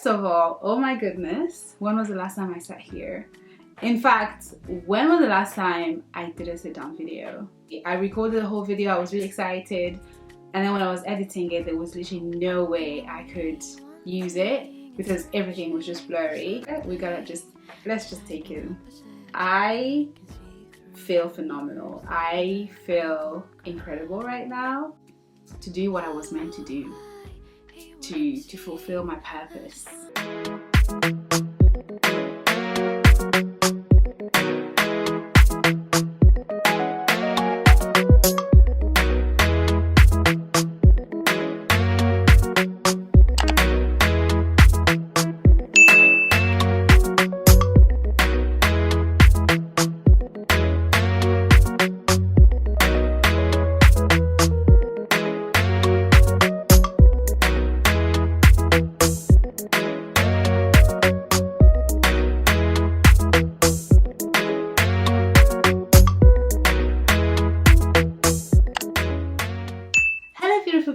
First of all, oh my goodness, when was the last time I sat here? In fact, when was the last time I did a sit down video? I recorded the whole video, I was really excited, and then when I was editing it, there was literally no way I could use it because everything was just blurry. Let's just take it. I feel phenomenal. I feel incredible right now to do what I was meant to do, to fulfill my purpose.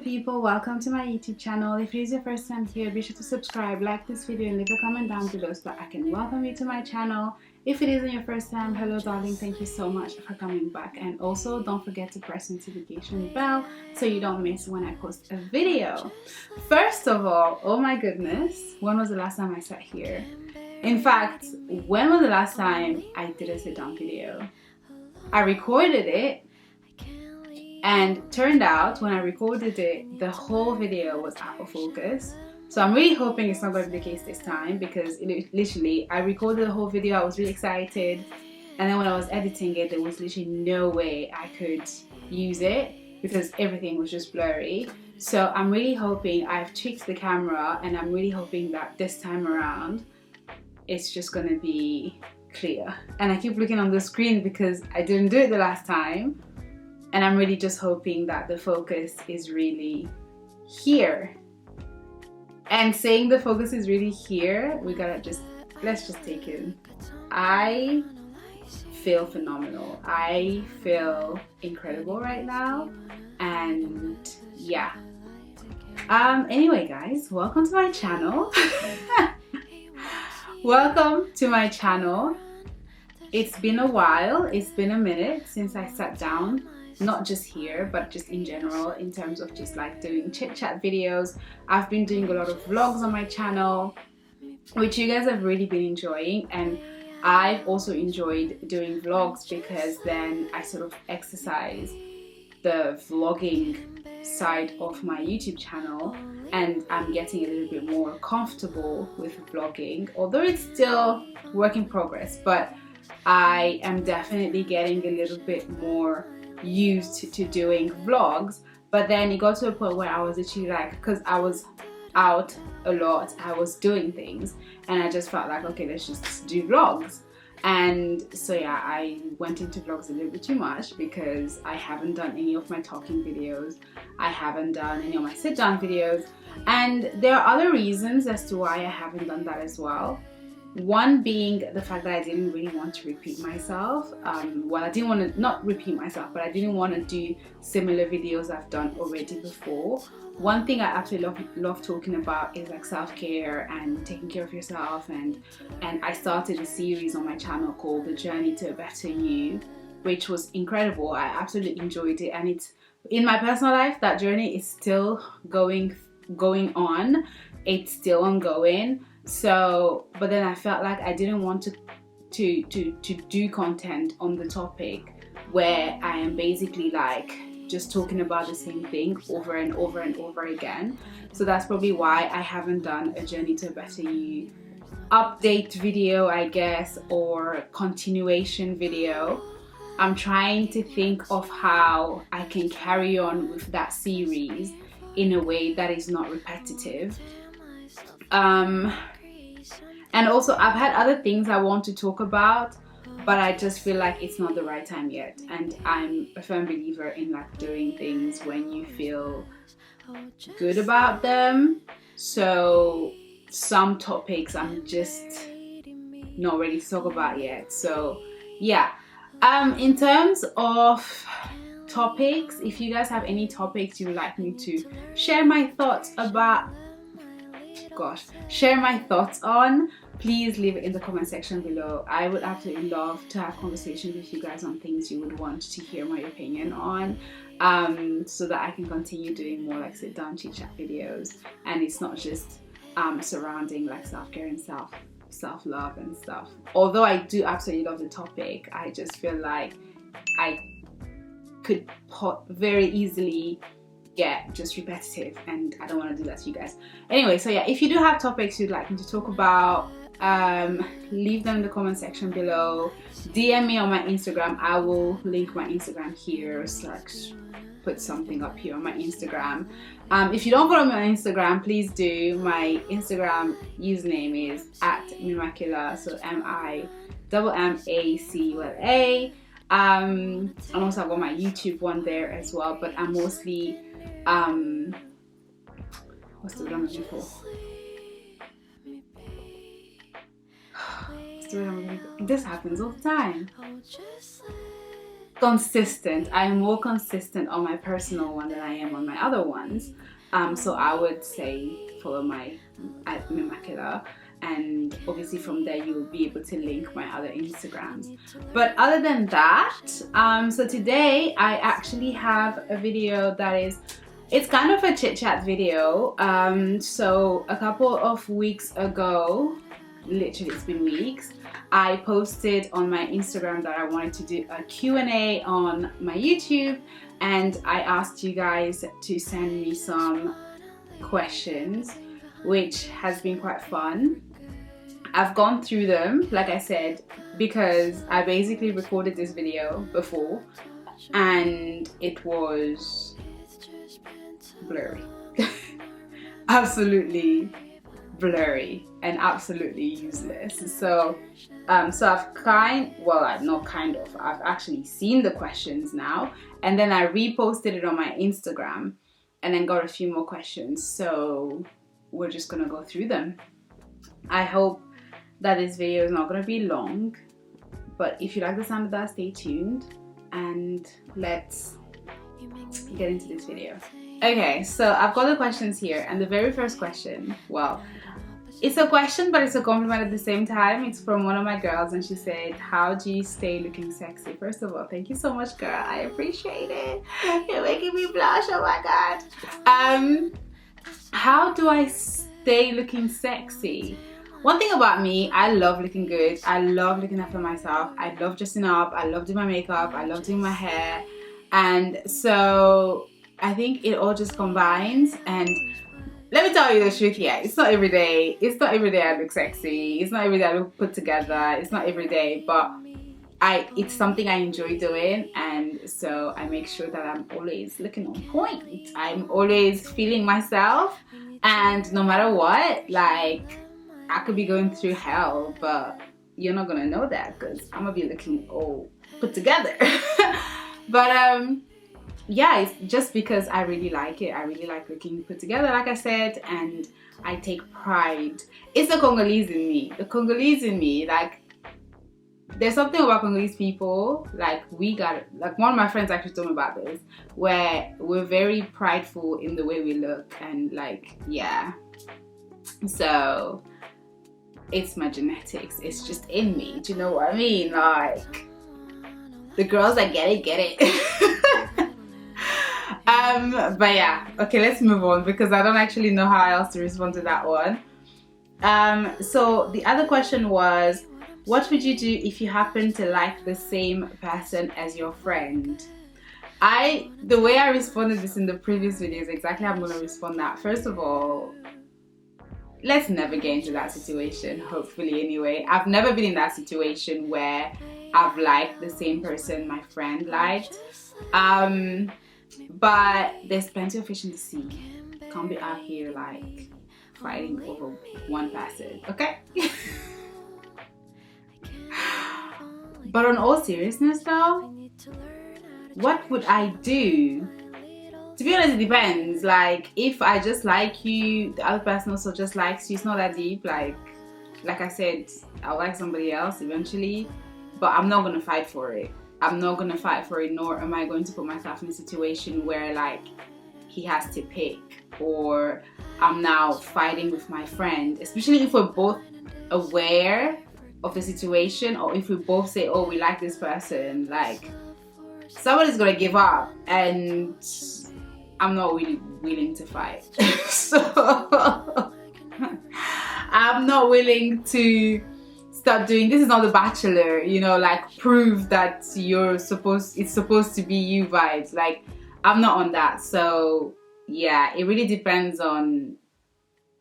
People, welcome to my YouTube channel. If it is your first time here, be sure to subscribe, like this video, and leave a comment down below so that I can welcome you to my channel. If it isn't your first time, hello darling, thank you so much for coming back, and also don't forget to press the notification bell so you don't miss when I post a video. First of all, oh my goodness, when was the last time I sat here? In fact, when was the last time I did a sit down video? I recorded it, and turned out when I recorded it, the whole video was out of focus. So I'm really hoping it's not going to be the case this time, because literally I recorded the whole video, I was really excited, and then when I was editing it, there was literally no way I could use it because everything was just blurry. So I'm really hoping, I've tweaked the camera, and I'm really hoping that this time around it's just going to be clear. And I keep looking on the screen because I didn't do it the last time. And I'm really just hoping that the focus is really here. And saying the focus is really here, let's just take it. I feel phenomenal. I feel incredible right now. And yeah. Anyway guys, welcome to my channel. Welcome to my channel. It's been a while, it's been a minute since I sat down. Not just here, but just in general, in terms of just like doing chit chat videos. I've been doing a lot of vlogs on my channel, which you guys have really been enjoying, and I've also enjoyed doing vlogs because then I sort of exercise the vlogging side of my YouTube channel, and I'm getting a little bit more comfortable with vlogging, although it's still work in progress, but I am definitely getting a little bit more used to doing vlogs. But then it got to a point where I was literally like, because I was out a lot, I was doing things, and I just felt like, okay, let's just do vlogs. And so yeah, I went into vlogs a little bit too much because I haven't done any of my talking videos, I haven't done any of my sit down videos, and there are other reasons as to why I haven't done that as well. One being the fact that I didn't really want to repeat myself. Well, I didn't want to, not repeat myself, but I didn't want to do similar videos I've done already before. One thing I absolutely love talking about is like self-care and taking care of yourself, and I started a series on my channel called The Journey to a Better You, which was incredible. I absolutely enjoyed it, and it's in my personal life, that journey is still going on. It's still ongoing. So, but then I felt like I didn't want to do content on the topic where I am basically like just talking about the same thing over and over and over again. So that's probably why I haven't done a Journey to a Better You update video, I guess, or continuation video. I'm trying to think of how I can carry on with that series in a way that is not repetitive. And also I've had other things I want to talk about, but I just feel like it's not the right time yet. And I'm a firm believer in like doing things when you feel good about them. So some topics I'm just not ready to talk about yet. So yeah, in terms of topics, if you guys have any topics you would like me to share my thoughts about, gosh, share my thoughts on, please leave it in the comment section below. I would absolutely love to have conversations with you guys on things you would want to hear my opinion on, so that I can continue doing more like sit down chit chat videos, and it's not just surrounding like self-care and self-love and stuff. Although I do absolutely love the topic, I just feel like I could very easily get just repetitive, and I don't want to do that to you guys. Anyway, so yeah, if you do have topics you'd like me to talk about, leave them in the comment section below. DM me on my Instagram. I will link my Instagram here, so like put something up here on my Instagram. If you don't follow me on Instagram, please do. My Instagram username is @Mimmacula, so MIMMACULA. And also I've got my YouTube one there as well, but I'm mostly what's the word I'm looking for? This happens all the time. Consistent. I'm more consistent on my personal one than I am on my other ones. So I would say follow my @Mimmacula, and obviously from there you will be able to link my other Instagrams. But other than that, so today I actually have a video that it's kind of a chit chat video. So a couple of weeks ago, literally it's been weeks, I posted on my Instagram that I wanted to do a Q&A on my YouTube, and I asked you guys to send me some questions, which has been quite fun. I've gone through them, like I said, because I basically recorded this video before and it was blurry. Absolutely blurry and absolutely useless. So I've I've actually seen the questions now, and then I reposted it on my Instagram and then got a few more questions, so we're just gonna go through them. I hope that this video is not gonna be long, but if you like the sound of that, stay tuned and let's get into this video. Okay, so I've got the questions here, and the very first question, well, it's a question but it's a compliment at the same time. It's from one of my girls, and she said, how do you stay looking sexy? First of all, thank you so much, girl. I appreciate it. You're making me blush, oh my god. How do I stay looking sexy? One thing about me, I love looking good. I love looking after myself. I love dressing up. I love doing my makeup. I love doing my hair. And so I think it all just combines. And let me tell you the truth, yeah, it's not every day. It's not every day I look sexy. It's not every day I look put together. It's not every day, but it's something I enjoy doing, and so I make sure that I'm always looking on point. I'm always feeling myself, and no matter what, like, I could be going through hell, but you're not gonna know that because I'm gonna be looking all put together. But yeah, it's just because I really like it. I really like looking put together, like I said, and I take pride. It's the Congolese in me. The Congolese in me, like, there's something about Congolese people, like, like one of my friends actually told me about this, where we're very prideful in the way we look, and like, yeah. So it's my genetics. It's just in me. Do you know what I mean? Like, the girls that get it, get it. But yeah, okay, let's move on because I don't actually know how else to respond to that one. So the other question was, what would you do if you happen to like the same person as your friend? The way I responded this in the previous video is exactly how I'm going to respond that. First of all, let's never get into that situation, hopefully anyway. I've never been in that situation where I've liked the same person my friend liked. But there's plenty of fish in the sea. Can't be out here like fighting over one person, okay? But on all seriousness though, what would I do? To be honest, it depends. Like, if I just like you, the other person also just likes you, it's not that deep. Like I said, I'll like somebody else eventually, but I'm not gonna fight for it. I'm not gonna fight for it, nor am I going to put myself in a situation where like he has to pick, or I'm now fighting with my friend, especially if we're both aware of the situation, or if we both say, oh, we like this person, like somebody's gonna give up, and I'm not really willing to fight. So I'm not willing to start doing, this is not The Bachelor, you know, like prove that it's supposed to be you vibes. Like, I'm not on that. So yeah, it really depends on,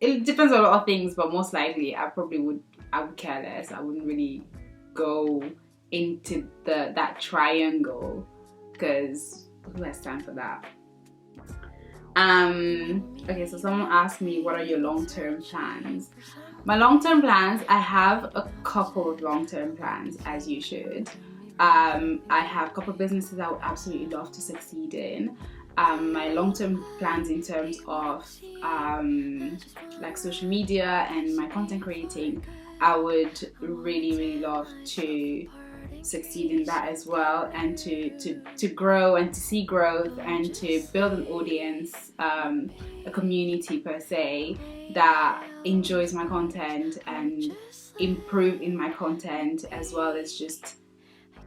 it depends on a lot of things, but most likely I would care less. I wouldn't really go into that triangle, because who has time for that? Okay, so someone asked me, what are your long-term plans? My long-term plans, I have a couple of long-term plans, as you should. I have a couple of businesses I would absolutely love to succeed in. My long-term plans in terms of like social media and my content creating, I would really love to succeed in that as well, and to grow and to see growth and to build an audience, a community per se, that enjoys my content and improve in my content, as well as just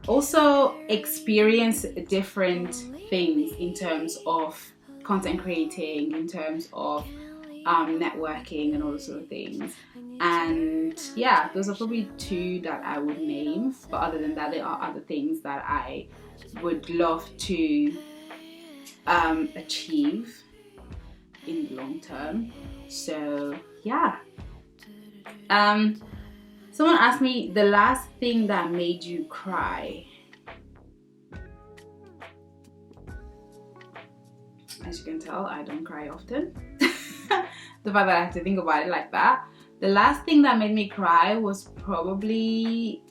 also experience different things in terms of content creating, in terms of networking and all those sort of things. And yeah, those are probably two that I would name, but other than that, there are other things that I would love to achieve in the long term. So yeah. Someone asked me, the last thing that made you cry. As you can tell, I don't cry often. The fact that I have to think about it like that. The last thing that made me cry was probably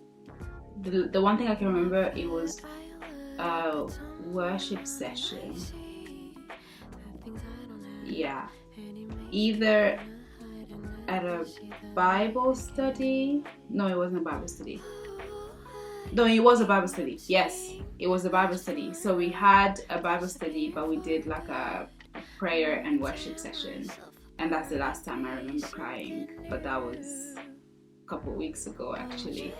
the one thing I can remember. It was a worship session. Yeah, either at a Bible study. No, it wasn't a Bible study. No, it was a Bible study. Yes, it was a Bible study. So we had a Bible study, but we did like a prayer and worship session. And that's the last time I remember crying. But that was a couple of weeks ago, actually.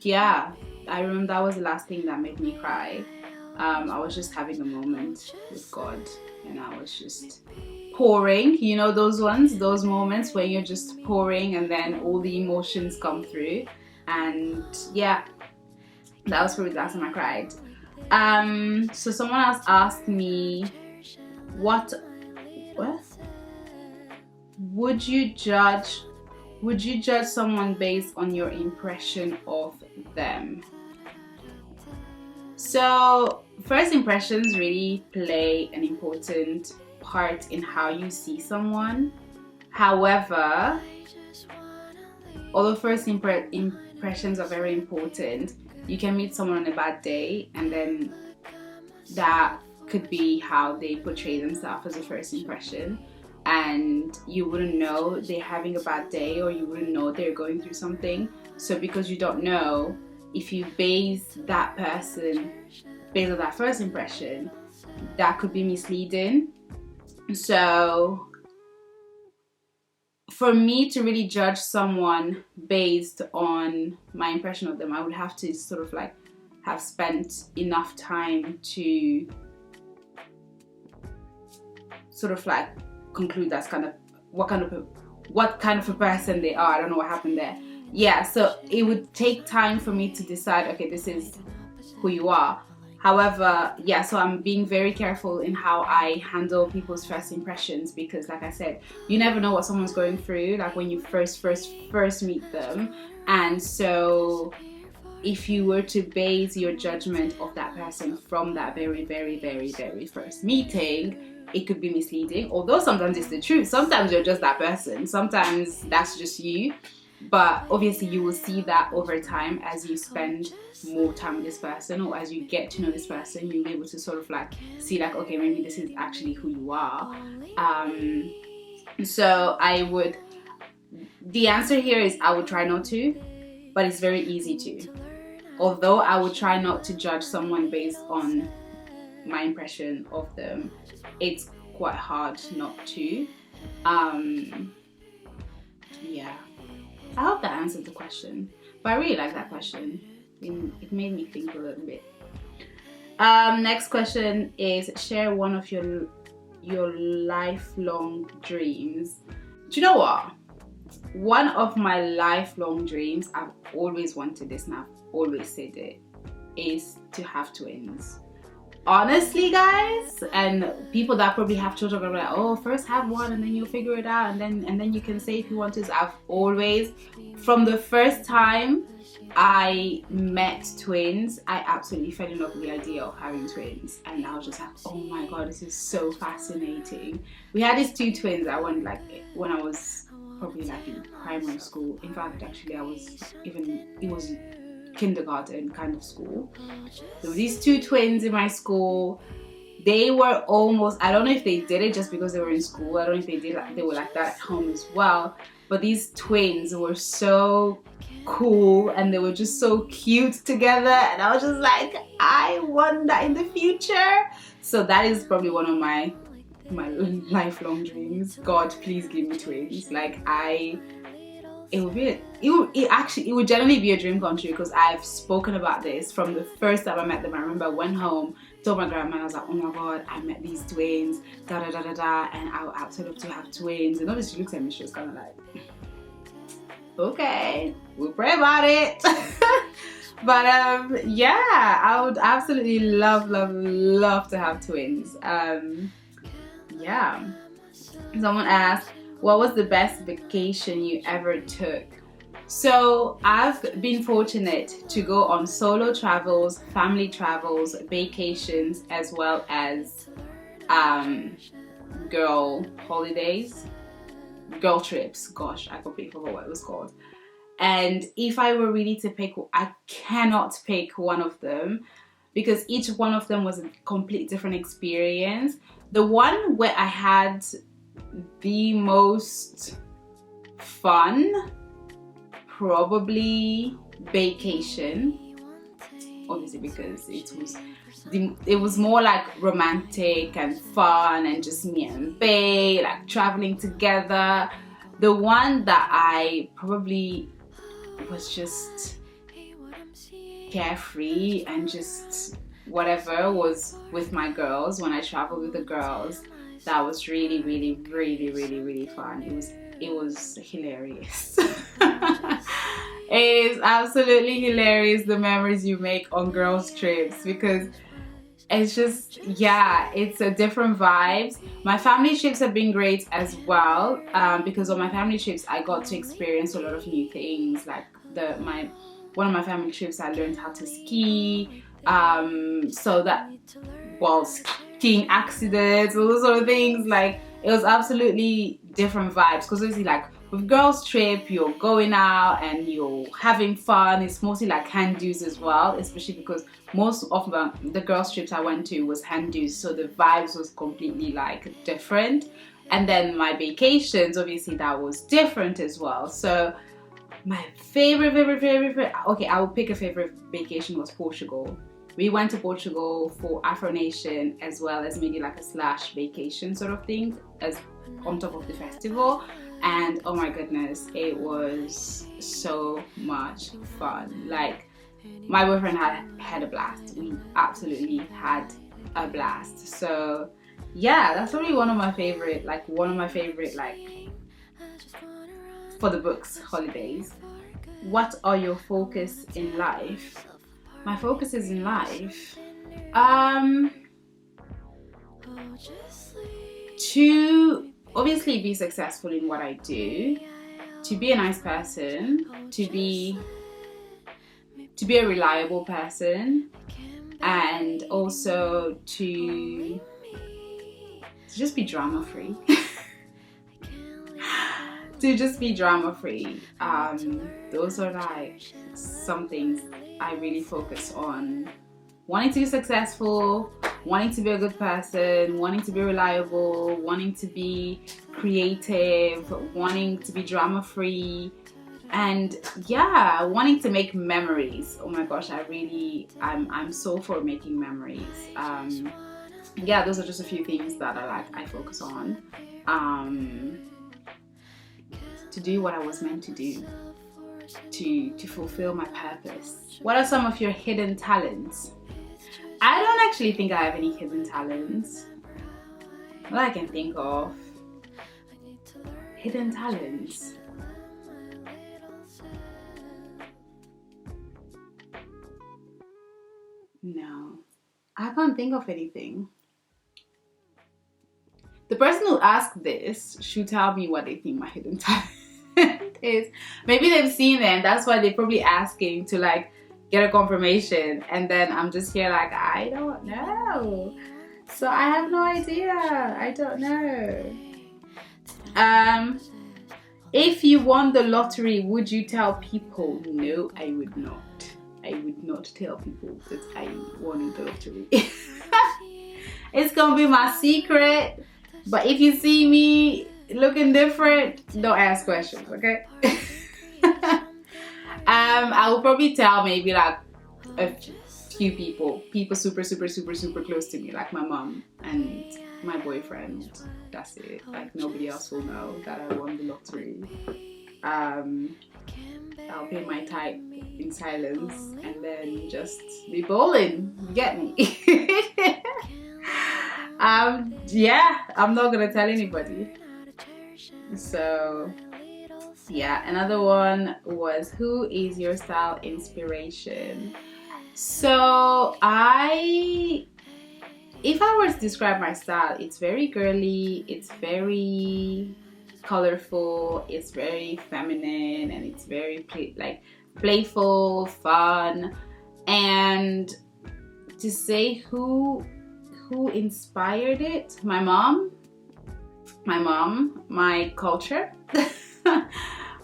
Yeah, I remember that was the last thing that made me cry. I was just having a moment with God, and I was just pouring, you know, those moments where you're just pouring and then all the emotions come through. And yeah, that was probably the last time I cried. So someone else asked me, what would you judge someone based on your impression of them? So first impressions really play an important part in how you see someone. However, although first impressions are very important, you can meet someone on a bad day, and then that could be how they portray themselves as a first impression, and you wouldn't know they're having a bad day, or you wouldn't know they're going through something. So because you don't know, if you base that person based on that first impression, that could be misleading. So for me to really judge someone based on my impression of them, I would have to sort of like have spent enough time to sort of like conclude that's kind of what kind of a person they are. I don't know what happened there. Yeah, so it would take time for me to decide, okay, this is who you are. However, yeah, so I'm being very careful in how I handle people's first impressions, because like I said, you never know what someone's going through, like when you first meet them. And so if you were to base your judgment of that person from that very first meeting, it could be misleading. Although sometimes it's the truth. Sometimes you're just that person. Sometimes that's just you. But obviously you will see that over time as you spend more time with this person, or as you get to know this person, you'll be able to sort of like see like, okay, maybe this is actually who you are. So the answer here is I would try not to, but it's very easy to. Although I would try not to judge someone based on my impression of them, it's quite hard not to. Yeah, I hope that answered the question, but I really like that question. It made me think a little bit. Next question is, share one of your lifelong dreams. Do you know what? One of my lifelong dreams, I've always wanted this and I've always said it, is to have twins. Honestly, guys, and people that probably have children are like, oh, first have one and then you'll figure it out, and then you can say if you want to. I've always, from the first time I met twins, I absolutely fell in love with the idea of having twins, and I was just like, oh my god, this is so fascinating. We had these two twins I wanted like when I was probably like in primary school. In fact, actually it was kindergarten kind of school. There were these two twins in my school. They were almost, I don't know if they did it just because they were in school. I don't know if they were like that at home as well. But these twins were so cool and they were just so cute together, and I was just like, I want that in the future. So that is probably one of my lifelong dreams. God, please give me twins. Like it would generally be a dream come true, because I've spoken about this from the first time I met them. I remember I went home, told my grandma, and I was like, oh my god, I met these twins, da da da da da, and I would absolutely love to have twins. And obviously she looks at me, she was kind of like, okay, we'll pray about it. But yeah, I would absolutely love to have twins. Yeah. Someone asked, what was the best vacation you ever took? So I've been fortunate to go on solo travels, family travels, vacations, as well as girl holidays, girl trips. Gosh, I completely forgot what it was called. And if I were really to pick, I cannot pick one of them, because each one of them was a completely different experience. The one where I had the most fun, probably vacation, obviously, because it was more like romantic and fun and just me and bae like traveling together. The one that I probably was just carefree and just whatever was with my girls, when I traveled with the girls. That was really fun. It was hilarious. It is absolutely hilarious, the memories you make on girls trips, because it's just, yeah, it's a different vibes. My family trips have been great as well, because on my family trips I got to experience a lot of new things. Like one of my family trips I learned how to ski, so that, well, skiing accidents, all those sort of things. Like, it was absolutely different vibes, because obviously, like, with girls trip, you're going out and you're having fun. It's mostly like hand-dos as well, especially because most of the girls trips I went to was hand-dos, so the vibes was completely like different. And then my vacations, obviously, that was different as well. So my favorite, okay, I will pick a favorite vacation, was Portugal. We went to Portugal for Afro Nation, as well as maybe like a slash vacation sort of thing, as on top of the festival. And oh my goodness, it was so much fun. Like, my boyfriend had a blast. We absolutely had a blast. So yeah, that's probably one of my favorite, like for the books holidays. What are your focus in life? My focuses in life, to obviously be successful in what I do, to be a nice person, to be a reliable person, and also to just be drama free. To just be drama free. Those are like some things I really focus on. Wanting to be successful, wanting to be a good person, wanting to be reliable, wanting to be creative, wanting to be drama free, and yeah, wanting to make memories. Oh my gosh, I'm so for making memories. yeah, those are just a few things that I focus on to do what I was meant to do, to fulfill my purpose. What are some of your hidden talents? I don't actually think I have any hidden talents. What I can think of, hidden talents. No, I can't think of anything. The person who asked this should tell me what they think my hidden talent is. Maybe they've seen them, that's why they're probably asking to like get a confirmation, and then I'm just here like, I don't know. So I have no idea. I don't know. If you won the lottery, would you tell people? No, I would not. I would not tell people that I won the lottery. It's gonna be my secret. But if you see me looking different, don't ask questions, okay? I will probably tell maybe like a few people super close to me, like my mom and my boyfriend. That's it. Like nobody else will know that I won the lottery. I'll pay my type in silence and then just be bowling. You get me? Yeah, I'm not gonna tell anybody. So yeah, another one was, who is your style inspiration? So if I were to describe my style, it's very girly, it's very colorful, it's very feminine, and it's very playful, fun. And to say who inspired it, my mom, my culture,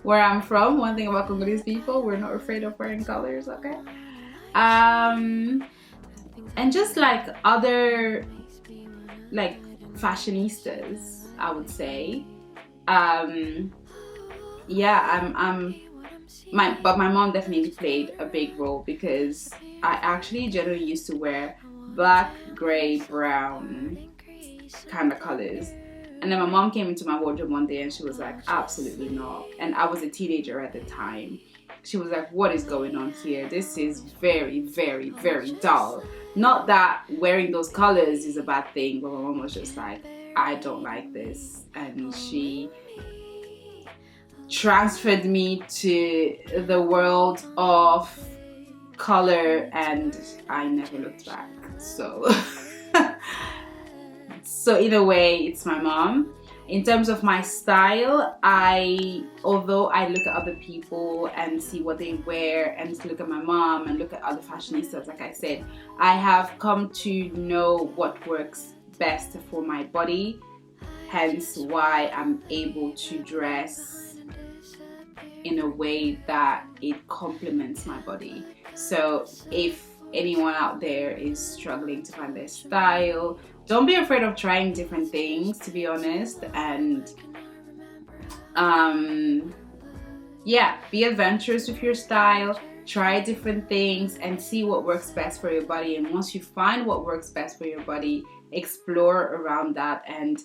where I'm from. One thing about Congolese people, we're not afraid of wearing colors, okay? And just like other like fashionistas, I would say. Yeah, but my mom definitely played a big role, because I actually generally used to wear black, gray, brown kind of colors. And then my mom came into my wardrobe one day and she was like, absolutely not. And I was a teenager at the time. She was like, what is going on here? This is very, very, very dull. Not that wearing those colors is a bad thing, but my mom was just like, I don't like this. And she transferred me to the world of color, and I never looked back. So so in a way, it's my mom. In terms of my style, although I look at other people and see what they wear, and look at my mom and look at other fashionistas, like I said, I have come to know what works best for my body, hence why I'm able to dress in a way that it complements my body. So if anyone out there is struggling to find their style, don't be afraid of trying different things, to be honest, and yeah, be adventurous with your style, try different things and see what works best for your body. And once you find what works best for your body, explore around that, and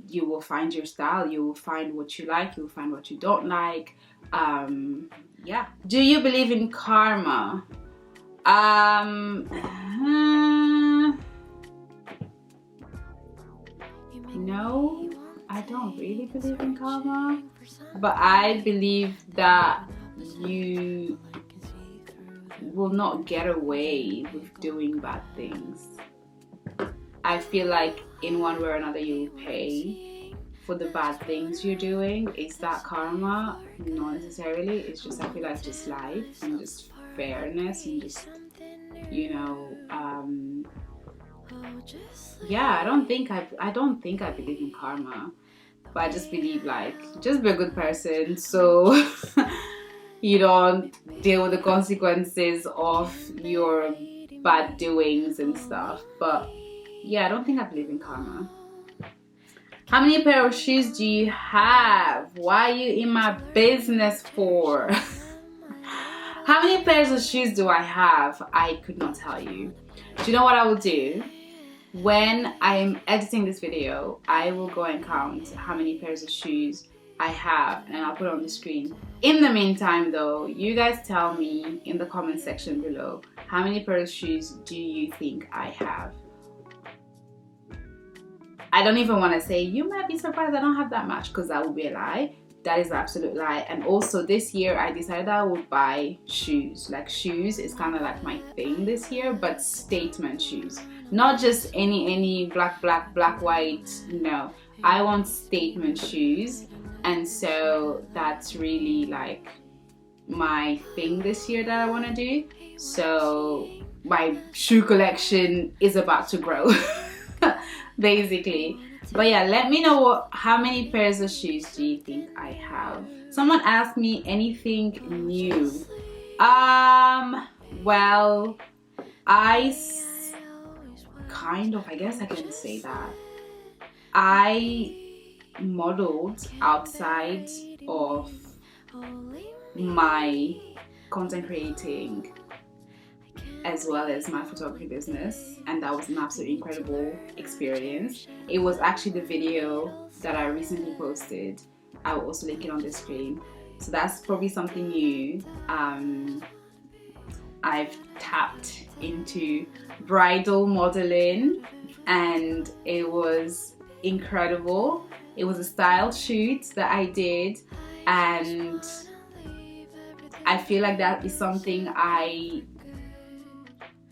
you will find your style. You will find what you like, you will find what you don't like. Yeah. Do you believe in karma? No, I don't really believe in karma, but I believe that you will not get away with doing bad things. I feel like in one way or another you will pay for the bad things you're doing. Is that karma? Not necessarily. It's just, I feel like just life and just fairness and just, you know, yeah, I don't think I believe in karma, but I just believe like, just be a good person so you don't deal with the consequences of your bad doings and stuff. But yeah, I don't think I believe in karma. How many pair of shoes do you have? Why are you in my business for? How many pairs of shoes do I have? I could not tell you. Do you know what I will do? when I'm editing this video, I will go and count how many pairs of shoes I have and I'll put it on the screen. In the meantime though, you guys tell me in the comment section below, how many pairs of shoes do you think I have? I don't even want to say, you might be surprised I don't have that much, because that would be a lie. That is an absolute lie. And also this year I decided I would buy shoes. Like shoes is kind of like my thing this year, but statement shoes. Not just any black, white, no. I want statement shoes. And so that's really like my thing this year that I want to do. So my shoe collection is about to grow, basically. But yeah, let me know how many pairs of shoes do you think I have? Someone asked me anything new. Well, I guess I can say that. I modeled outside of my content creating as well as my photography business, and that was an absolutely incredible experience. It was actually the video that I recently posted. I will also link it on the screen. So that's probably something new. I've tapped into bridal modeling and it was incredible. It was a style shoot that I did, and I feel like that is something I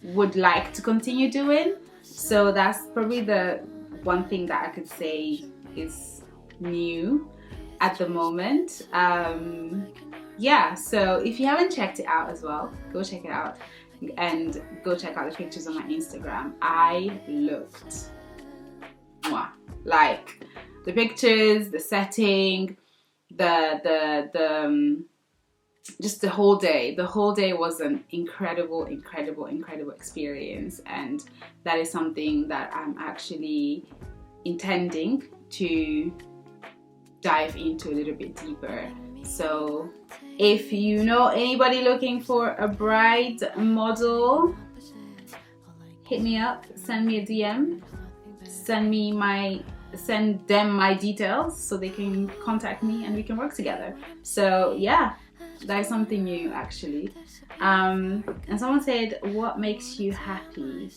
would like to continue doing. So that's probably the one thing that I could say is new at the moment. Yeah, so if you haven't checked it out as well, go check it out and go check out the pictures on my Instagram. I looked mwah. Like the pictures, the setting, just the whole day. The whole day was an incredible experience, and that is something that I'm actually intending to dive into a little bit deeper. So if you know anybody looking for a bride model, hit me up, send me a DM, send them my details so they can contact me and we can work together. So yeah, that is something new actually. And someone said, what makes you happy?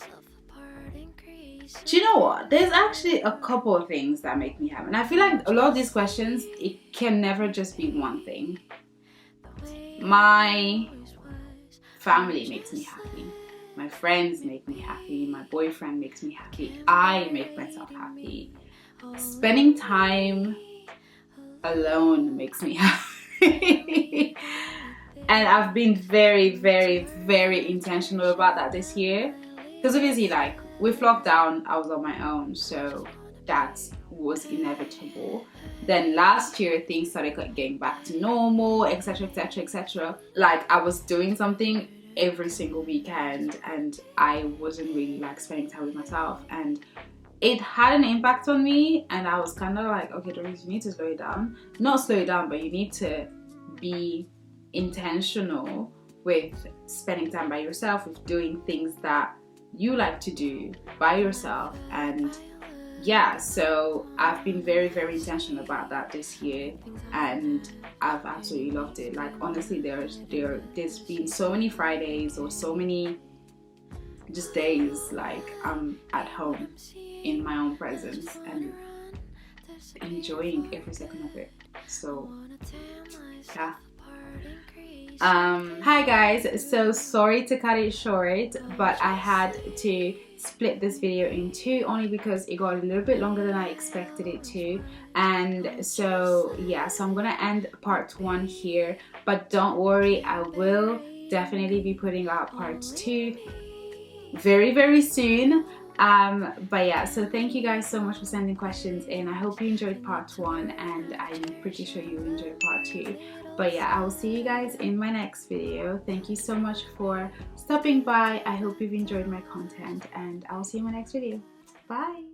Do you know what? There's actually a couple of things that make me happy. And I feel like a lot of these questions, it can never just be one thing. My family makes me happy. My friends make me happy. My boyfriend makes me happy. I make myself happy. Spending time alone makes me happy. And I've been very intentional about that this year. Because obviously, like, with lockdown, I was on my own, so that was inevitable. Then last year, things started getting back to normal, etc. Like, I was doing something every single weekend, and I wasn't really like spending time with myself, and it had an impact on me. And I was kind of like, okay, Doris, you need to slow it down. Not slow it down, but you need to be intentional with spending time by yourself, with doing things that you like to do by yourself. And yeah, so I've been very intentional about that this year, and I've absolutely loved it. Like, honestly, there's been so many Fridays or so many just days like I'm at home in my own presence and enjoying every second of it. So yeah. Hi guys, so sorry to cut it short, but I had to split this video in two only because it got a little bit longer than I expected it to. And so yeah, so I'm gonna end part 1 here, but don't worry, I will definitely be putting out part 2 very soon. But yeah, so thank you guys so much for sending questions in. I hope you enjoyed part 1, and I'm pretty sure you will enjoy part 2. But yeah, I will see you guys in my next video. Thank you so much for stopping by. I hope you've enjoyed my content, and I will see you in my next video. Bye.